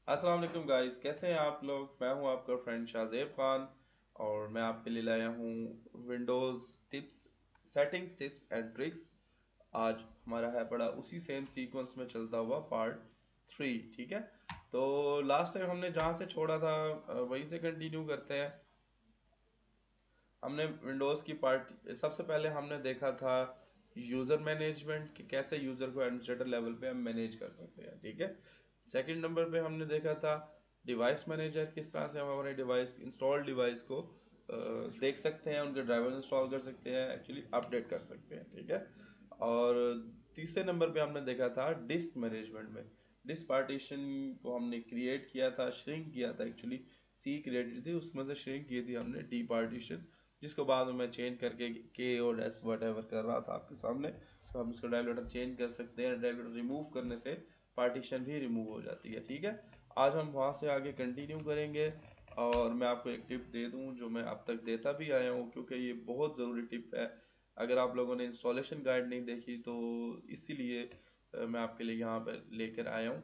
अस्सलाम वालेकुम गाइस, कैसे हैं आप लोग। मैं हूं आपका फ्रेंड शाहजेब खान और मैं आपके लिए लाया हूं Windows tips, settings tips and tricks. आज हमारा है पड़ा उसी सेम सीक्वेंस में चलता हुआ पार्ट 3। ठीक है, तो लास्ट टाइम हमने जहां से छोड़ा था वहीं से कंटिन्यू करते हैं। हमने विंडोज़ की पार्ट सबसे पहले हमने देखा था यूज़र मैनेजमेंट, कि कैसे यूज़र को एडमिनिस्ट्रेटर लेवल पे हम मैनेज कर सकते हैं। ठीक है, सेकंड नंबर पे हमने देखा था डिवाइस मैनेजर, किस तरह से हम हमारे डिवाइस इंस्टॉल डिवाइस को देख सकते हैं, उनके ड्राइवर इंस्टॉल कर सकते हैं, एक्चुअली अपडेट कर सकते हैं। ठीक है, और तीसरे नंबर पे हमने देखा था डिस्क मैनेजमेंट में डिस्क पार्टीशन को हमने क्रिएट किया था, श्रिंक किया था। एक्चुअली सी क्रिएटेड थी, उसमें से श्रिंक की थी हमने डी पार्टीशन, जिसको बाद में मैं चेंज करके के और एस वट एवर कर रहा था आपके सामने। तो हम इसको ड्राइव लेटर चेंज कर सकते हैं, ड्राइव लेटर रिमूव करने से पार्टीशन भी रिमूव हो जाती है। ठीक है, आज हम वहाँ से आगे कंटिन्यू करेंगे और मैं आपको एक टिप दे दूँ जो मैं अब तक देता भी आया हूँ, क्योंकि ये बहुत ज़रूरी टिप है। अगर आप लोगों ने इंस्टॉलेशन गाइड नहीं देखी तो इसीलिए मैं आपके लिए यहाँ पर लेकर आया हूँ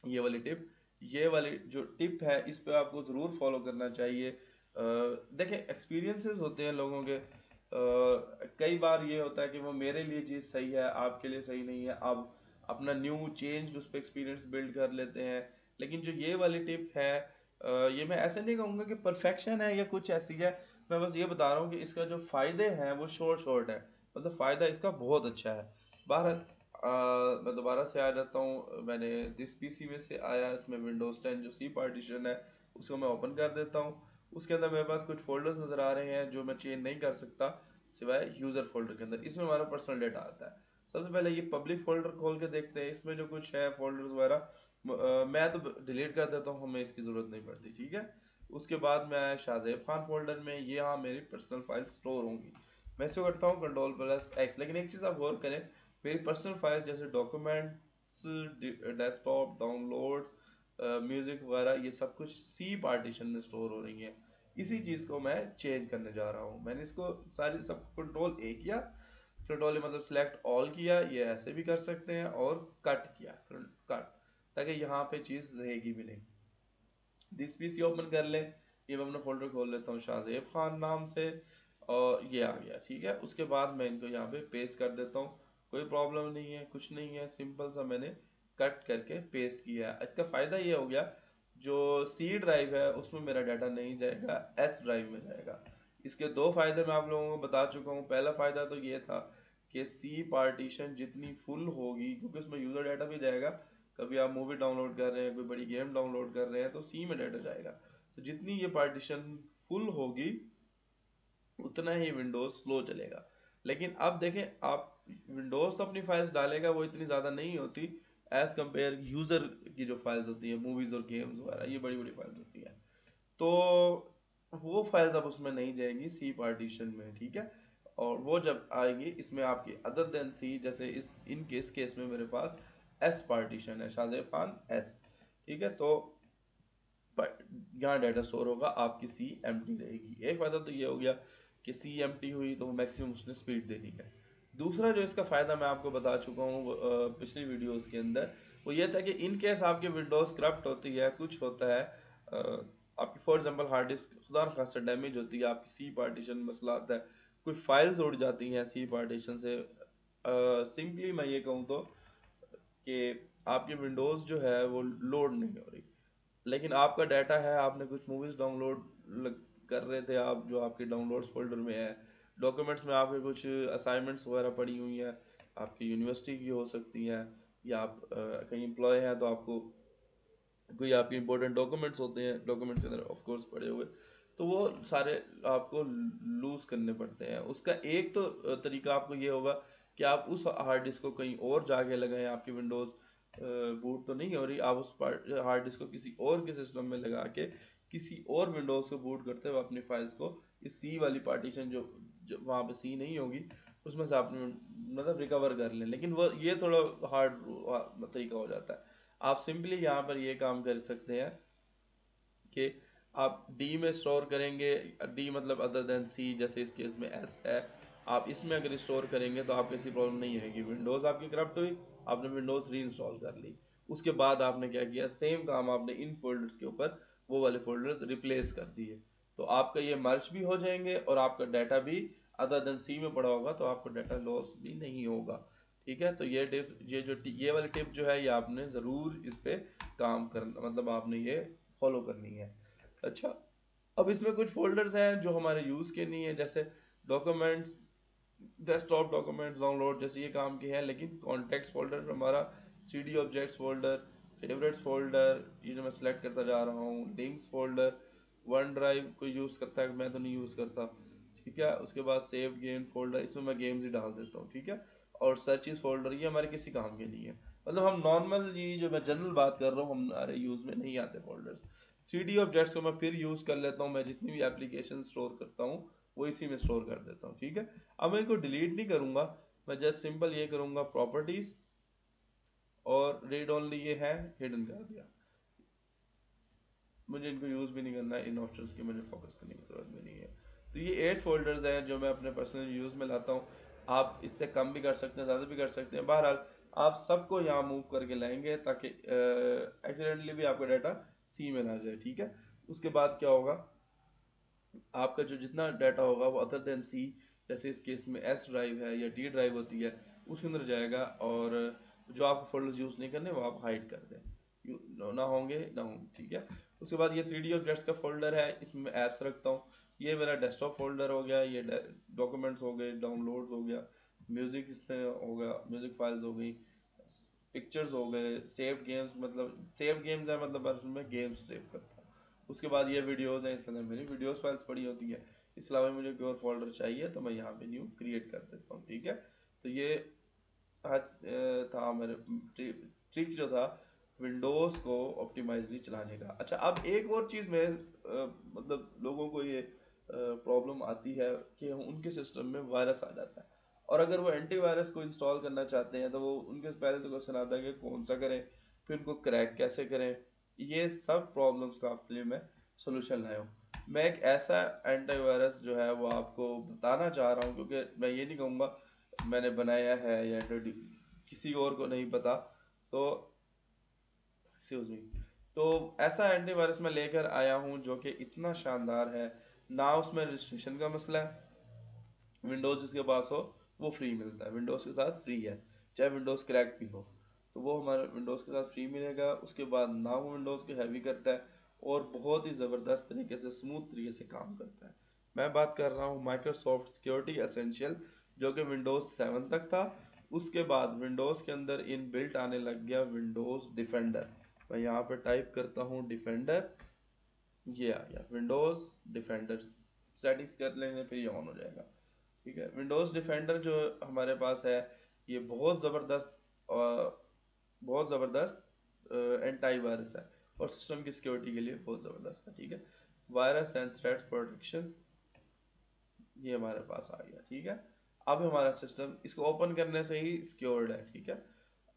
ये वाली टिप। ये वाली जो टिप है इस पे आपको ज़रूर फॉलो करना चाहिए। देखें, एक्सपीरियंसेस होते हैं लोगों के। कई बार ये होता है कि वो मेरे लिए चीज़ सही है, आपके लिए सही नहीं है। आप अपना न्यू चेंज उस पर एक्सपीरियंस बिल्ड कर लेते हैं। लेकिन जो ये वाली टिप है, ये मैं ऐसे नहीं कहूँगा कि परफेक्शन है या कुछ ऐसी है। मैं बस ये बता रहा हूँ कि इसका जो फ़ायदे हैं वो शॉर्ट शॉर्ट है, मतलब फ़ायदा इसका बहुत अच्छा है। बहरहाल मैं दोबारा से आ जाता हूँ। मैंने दिस पीसी में से आया, इसमें विंडोज़ 10 जो सी पार्टीशन है उसको मैं ओपन कर देता हूँ। उसके अंदर मेरे पास कुछ फोल्डर्स नज़र आ रहे हैं जो मैं चेंज नहीं कर सकता सिवाय यूज़र फोल्डर के अंदर। इसमें हमारा पर्सनल डेटा आता है। सबसे पहले ये पब्लिक फोल्डर खोल के देखते हैं, इसमें जो कुछ है फोल्डर्स वगैरह मैं तो डिलीट कर देता हूँ, हमें इसकी ज़रूरत नहीं पड़ती। ठीक है, उसके बाद मैं शाहजेब खान फोल्डर में, ये यहाँ मेरी पर्सनल फाइल स्टोर होंगी। मैं इसको करता हूँ कंट्रोल+X। लेकिन एक चीज़ आप गौर करें, मेरी पर्सनल फाइल्स जैसे डॉक्यूमेंट्स, डेस्कटॉप, डाउनलोड्स, म्यूज़िक वगैरह, ये सब कुछ सी पार्टीशन में स्टोर हो रही हैं। इसी चीज़ को मैं चेंज करने जा रहा हूँ। मैंने इसको सारी सब कंट्रोल A किया, कंट्रोल मतलब सेलेक्ट ऑल किया, ये ऐसे भी कर सकते हैं, और कट किया, कट, ताकि यहाँ पे चीज़ रहेगी भी नहीं। दिस पीसी ओपन कर लें, ये मैं अपना फोल्डर खोल लेता हूँ शाहजेब खान नाम से, और ये आ गया। ठीक है, उसके बाद मैं इनको यहाँ पे पेस्ट कर देता हूँ। कोई प्रॉब्लम नहीं है, कुछ नहीं है, सिंपल सा मैंने कट करके पेस्ट किया है। इसका फ़ायदा ये हो गया, जो सी ड्राइव है उसमें मेरा डाटा नहीं जाएगा, एस ड्राइव में जाएगा। इसके दो फायदे मैं आप लोगों को बता चुका हूँ। पहला फ़ायदा तो ये था कि सी पार्टीशन जितनी फुल होगी, क्योंकि उसमें यूज़र डाटा भी जाएगा, कभी आप मूवी डाउनलोड कर रहे हैं, कोई बड़ी गेम डाउनलोड कर रहे हैं, तो सी में डाटा जाएगा। तो जितनी ये पार्टीशन फुल होगी उतना ही विंडोज़ स्लो चलेगा। लेकिन अब देखें, आप विंडोज़ तो अपनी फाइल्स डालेगा, वो इतनी ज़्यादा नहीं होती एज़ कम्पेयर यूज़र की जो फाइल्स होती है, मूवीज़ और गेम्स वगैरह, ये बड़ी बड़ी फाइल्स होती हैं। तो वो फाइल्स अब उसमें नहीं जाएंगी सी पार्टीशन में। ठीक है, और वो जब आएगी इसमें आपकी अदर देन सी, जैसे इस इन केस में मेरे पास एस पार्टीशन है, शाहजेब खान एस। ठीक है, तो यहाँ डाटा स्टोर होगा, आपकी सी एम्प्टी रहेगी। एक फ़ायदा तो ये हो गया कि सी एम्प्टी हुई तो मैक्सिमम उसने स्पीड दे दी है। दूसरा जो इसका फ़ायदा मैं आपको बता चुका हूँ पिछली वीडियोस के अंदर, वो ये था कि इन केस आपकी विंडोज़ करप्ट होती है, कुछ होता है, आपकी फॉर एग्जांपल हार्ड डिस्क खुदा न खास्ता डैमेज होती है, आपकी सी पार्टीशन मसला आता है, कोई फाइल्स उड़ जाती हैं सी पार्टीशन से। सिंपली मैं ये कहूँ तो कि आपकी विंडोज़ जो है वो लोड नहीं हो रही, लेकिन आपका डाटा है, आपने कुछ मूवीज़ डाउनलोड कर रहे थे आप, जो आपके डाउनलोड्स फोल्डर में है। डॉक्यूमेंट्स में आपके कुछ असाइनमेंट्स वगैरह पड़ी हुई हैं, आपकी यूनिवर्सिटी की हो सकती हैं, या आप कहीं एम्प्लॉय हैं तो आपको कोई आपके इंपॉर्टेंट डॉक्यूमेंट्स होते हैं, डॉक्यूमेंट्स के अंदर ऑफ कोर्स पड़े हुए, तो वो सारे आपको लूज करने पड़ते हैं। उसका एक तो तरीका आपको ये होगा कि आप उस हार्ड डिस्क को कहीं और जाके लगाएं। आपकी विंडोज़ बूट तो नहीं हो रही, आप उस हार्ड डिस्क को किसी और के सिस्टम में लगा के किसी और विंडोज़ को बूट करते हुए अपनी फाइल्स को इस सी वाली पार्टीशन जो वहाँ पे सी नहीं होगी उसमें से आपने मतलब रिकवर कर लें। लेकिन वो ये थोड़ा हार्ड तरीका हो जाता है। आप सिंपली यहाँ पर ये काम कर सकते हैं कि आप डी में स्टोर करेंगे। डी मतलब अदर देन सी, जैसे इस केस में एस है। आप इसमें अगर स्टोर करेंगे तो आपको ऐसी प्रॉब्लम नहीं आएगी। विंडोज़ आपकी करप्ट हुई, आपने विंडोज़ री इंस्टॉल कर ली, उसके बाद आपने क्या किया, सेम काम आपने इन फोल्डर्स के ऊपर वो वाले फोल्डर्स रिप्लेस कर दिए, तो आपका ये मर्ज भी हो जाएंगे और आपका डाटा भी अदर देन सी में पड़ा होगा, तो आपको डाटा लॉस भी नहीं होगा। ठीक है, तो ये टिप, ये वाली टिप जो है ये आपने ज़रूर इस पे काम करना, मतलब आपने ये फॉलो करनी है। अच्छा, अब इसमें कुछ फोल्डर्स हैं जो हमारे यूज़ के नहीं है, जैसे डॉक्यूमेंट्स, डेस्कटॉप डॉक्यूमेंट्स डाउनलोड, जैसे ये काम के हैं, लेकिन कॉन्टेक्ट्स फोल्डर हमारा, C D objects folder, favourites folder, ये जो मैं सेलेक्ट करता जा रहा हूँ, लिंक्स फोल्डर, वन ड्राइव कोई यूज़ करता है, मैं तो नहीं यूज़ करता। ठीक है, उसके बाद सेव गेम फोल्डर, इसमें मैं गेम्स ही डाल देता हूँ। ठीक है, और सर्चिस फोल्डर, ये हमारे किसी काम के नहीं है, मतलब हम नॉर्मल, ये जो मैं जनरल बात कर रहा हूँ, हमारे यूज़ में नहीं आते फोल्डर्स। थ्री डी ऑब्जेक्ट्स को मैं फिर यूज़ कर लेता हूँ, मैं जितनी भी एप्लीकेशन स्टोर करता हूँ वो इसी में स्टोर कर देता हूँ। ठीक है, अब मैं इनको डिलीट नहीं करूँगा, मैं जस्ट सिंपल ये करूँगा प्रॉपर्टीज़, और रीड ओनली ये है हिडन कर दिया, मुझे इनको यूज़ भी नहीं करना है, इन ऑप्शंस की मुझे फोकस करने की ज़रूरत भी नहीं है। तो ये 8 फोल्डर्स हैं जो मैं अपने पर्सनल यूज़ में लाता हूँ, आप इससे कम भी कर सकते हैं, ज़्यादा भी कर सकते हैं, बहरहाल आप सबको यहाँ मूव करके लाएंगे ताकि एक्सीडेंटली भी आपका डाटा सी में ना जाए। ठीक है, उसके बाद क्या होगा, आपका जो जितना डाटा होगा वो अदर देन सी, जैसे इस केस में एस ड्राइव है या डी ड्राइव होती है, उसके अंदर जाएगा, और जो आपको फोल्डर्स यूज़ नहीं करने वो आप हाइड कर दें, ना होंगे ना होंगे। ठीक है, उसके बाद ये 3D ऑब्जेक्ट्स का फोल्डर है, इसमें मैं ऐप्स रखता हूँ, ये मेरा डेस्कटॉप फोल्डर हो गया, ये डॉक्यूमेंट्स हो गए, डाउनलोड्स हो गया, म्यूज़िक इसमें हो गया, म्यूज़िक फाइल्स हो गई, पिक्चर्स हो गए, सेव्ड गेम्स, मतलब सेव्ड गेम्स है, मतलब उसमें गेम्स सेव करता हूँ। उसके बाद ये वीडियोस हैं, इसके अंदर मेरी वीडियोस फाइल्स पड़ी होती है। इस अलावा मुझे कोई और फोल्डर चाहिए तो मैं यहाँ पे न्यू क्रिएट कर देता हूँ। ठीक है, तो ये आज था मेरे ट्रिक जो था विंडोज़ को ऑप्टिमाइजली चलाने का। अच्छा, अब एक और चीज़ में मतलब लोगों को ये प्रॉब्लम आती है कि उनके सिस्टम में वायरस आ जाता है, और अगर वो एंटीवायरस को इंस्टॉल करना चाहते हैं तो वो उनके पहले तो क्वेश्चन आता है कि कौन सा करें, फिर उनको क्रैक कैसे करें। ये सब प्रॉब्लम्स का आपके लिए मैं सोल्यूशन लाया हूँ। मैं एक ऐसा एंटीवायरस जो है वो आपको बताना चाह रहा हूँ, क्योंकि मैं ये नहीं कहूँगा मैंने बनाया है या किसी और को नहीं पता, तो एक्सक्यूज मी, तो ऐसा एंटीवायरस मैं लेकर आया हूँ जो कि इतना शानदार है, ना उसमें रजिस्ट्रेशन का मसला है, विंडोज़ जिसके पास हो वो फ्री मिलता है, विंडोज़ के साथ फ्री है, चाहे विंडोज़ क्रैक भी हो तो वो हमारे विंडोज़ के साथ फ्री मिलेगा। उसके बाद ना वो विंडोज़ को हैवी करता है, और बहुत ही ज़बरदस्त तरीके से, स्मूथ तरीके से काम करता है। मैं बात कर रहा हूँ माइक्रोसॉफ्ट सिक्योरिटी एसेंशियल, जो कि विंडोज़ 7 तक था। उसके बाद विंडोज़ के अंदर इन बिल्ट आने लग गया विंडोज़ डिफेंडर। मैं यहाँ पे टाइप करता हूँ डिफेंडर, ये आ गया विंडोज़ डिफेंडर, सेटिंग्स कर लेंगे फिर ये ऑन हो जाएगा। ठीक है, विंडोज़ डिफेंडर जो हमारे पास है ये बहुत ज़बरदस्त एंटी वायरस है, और सिस्टम की सिक्योरिटी के लिए बहुत ज़बरदस्त है। ठीक है, वायरस एंड थ्रेट्स प्रोटेक्शन, ये हमारे पास आ गया। ठीक है, अब हमारा सिस्टम इसको ओपन करने से ही सिक्योर्ड है। ठीक है,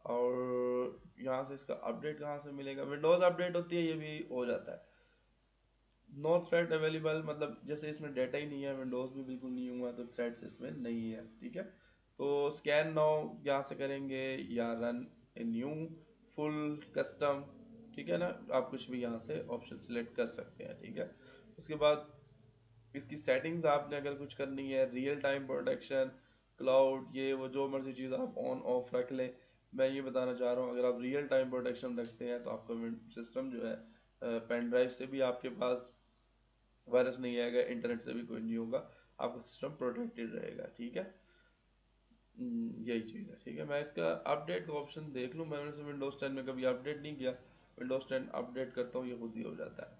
और यहाँ से इसका अपडेट कहाँ से मिलेगा, विंडोज़ अपडेट होती है, ये भी हो जाता है। नो थ्रेड अवेलेबल, मतलब जैसे इसमें डाटा ही नहीं है, विंडोज़ भी बिल्कुल नहीं हुआ, तो थ्रेड्स इसमें नहीं है। ठीक है, तो स्कैन नाउ यहाँ से करेंगे, या run a new full custom. ठीक है ना, आप कुछ भी यहाँ से ऑप्शन सेलेक्ट कर सकते हैं। ठीक है, उसके बाद इसकी सेटिंग्स आपने अगर कुछ करनी है, रियल टाइम प्रोटेक्शन, क्लाउड, ये वो जो मर्जी चीज़ आप ऑन ऑफ रख लें। मैं ये बताना चाह रहा हूँ, अगर आप रियल टाइम प्रोटेक्शन रखते हैं तो आपका सिस्टम जो है पेन ड्राइव से भी आपके पास वायरस नहीं आएगा, इंटरनेट से भी कोई नहीं होगा, आपका सिस्टम प्रोटेक्टेड रहेगा। ठीक है, यही चीज़ है। ठीक है, मैं इसका अपडेट का ऑप्शन देख लूँ, मैंने से विंडोज़ 10 में कभी अपडेट नहीं किया, विंडोज़ 10 अपडेट करता हूँ ये खुद ही हो जाता है।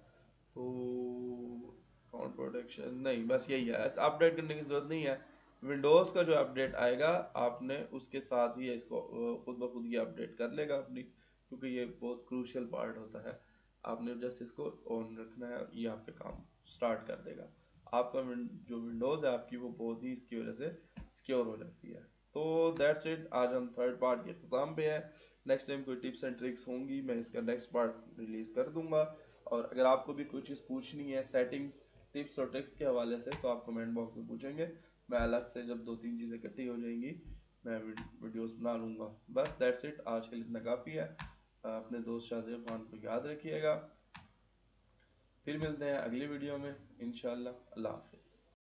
तो अकाउंट प्रोटेक्शन नहीं, बस यही है, अपडेट करने की ज़रूरत नहीं है। विंडोज़ का जो अपडेट आएगा आपने उसके साथ ही इसको खुद ब खुद ये अपडेट कर लेगा अपनी, क्योंकि ये बहुत क्रूशियल पार्ट होता है। आपने जस्ट इसको ऑन रखना है, ये आपके काम स्टार्ट कर देगा। आपका जो विंडोज़ है आपकी वो बहुत ही इसकी वजह से सिक्योर हो जाती है। तो दैट्स इट, आज हम थर्ड पार्ट के अख्ताम पे है। नेक्स्ट टाइम कोई टिप्स एंड ट्रिक्स होंगी मैं इसका नेक्स्ट पार्ट रिलीज़ कर दूंगा। और अगर आपको भी कोई चीज़ पूछनी है सेटिंग्स, टिप्स और ट्रिक्स के हवाले से, तो आप कमेंट बॉक्स में पूछेंगे, मैं अलग से जब 2-3 चीज़ें इकट्ठी हो जाएंगी मैं वीडियोस बना लूँगा। बस दैट्स इट, आज के लिए इतना काफ़ी है। अपने दोस्त शाहजेब खान को याद रखिएगा। फिर मिलते हैं अगली वीडियो में इंशाल्लाह। अल्लाह हाफिज़।